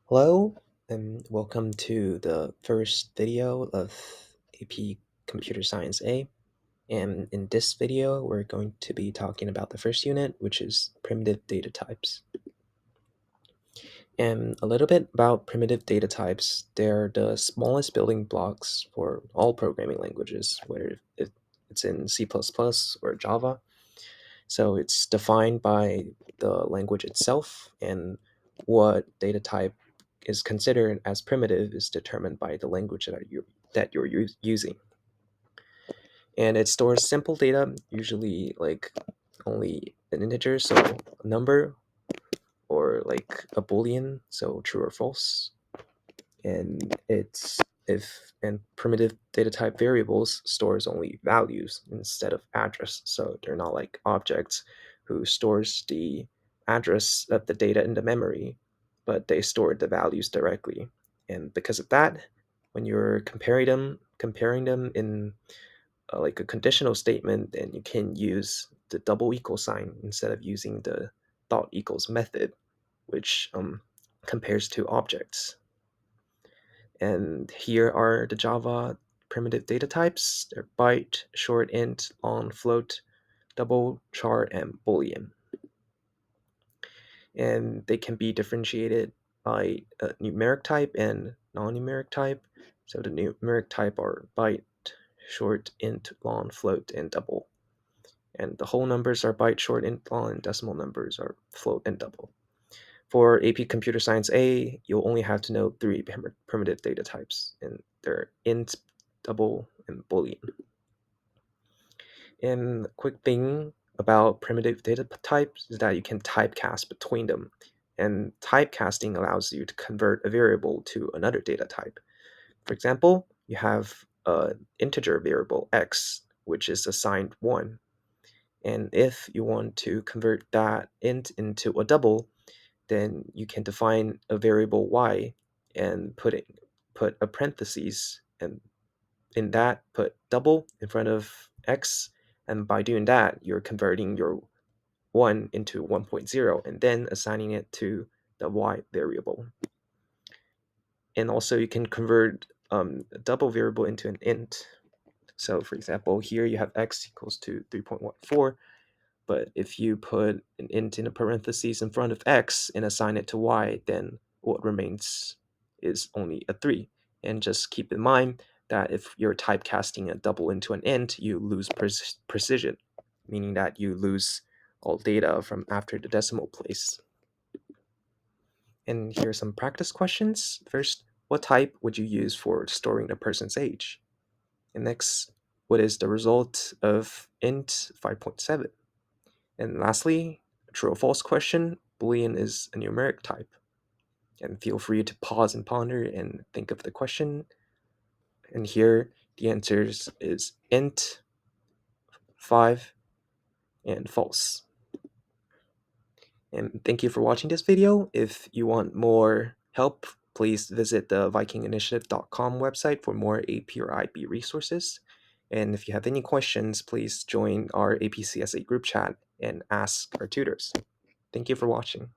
Hello, and welcome to the first video of AP Computer Science A. And in this video, we're going to be talking about the first unit, which is primitive data types. And a little bit about primitive data types. They're the smallest building blocks for all programming languages, whether it's in C++ or Java. So it's defined by the language itself, and what data type is considered as primitive is determined by the language that you're using. And it stores simple data, usually like only an integer, so a number, or like a boolean, so true or false. And it's if and primitive data type variables stores only values instead of address, so they're not like objects who stores the address of the data in the memory, but they store the values directly. And because of that, when you're comparing them in like a conditional statement, then you can use the double equal sign instead of using the dot equals method, which compares to objects. And here are the Java primitive data types. They're byte, short int, long, float, double, char, and boolean. And they can be differentiated by a numeric type and non-numeric type. So the numeric type are byte, short, int, long, float, and double. And the whole numbers are byte, short, int, long, and decimal numbers are float and double. For AP Computer Science A, you'll only have to know three primitive data types, and they're int, double, and boolean. And a quick thing about primitive data types is that you can typecast between them. And typecasting allows you to convert a variable to another data type. For example, you have an integer variable x, which is assigned 1. And if you want to convert that int into a double, then you can define a variable y and put a parentheses, and in that put double in front of x, and by doing that you're converting your 1 into 1.0 and then assigning it to the y variable. And also you can convert a double variable into an int. So for example, here you have x equals to 3.14, but if you put an int in a parentheses in front of x and assign it to y, then what remains is only a 3. And just keep in mind that if you're typecasting a double into an int, you lose precision, meaning that you lose all data from after the decimal place. And here are some practice questions. First, what type would you use for storing a person's age? And next, what is the result of int 5.7? And lastly, true or false question, Boolean is a numeric type. And feel free to pause and ponder and think of the question. And here the answers is int, 5, and false. And thank you for watching this video. If you want more help, please visit the vikinginitiative.com website for more AP or IB resources. And if you have any questions, please join our AP CSA group chat and ask our tutors. Thank you for watching.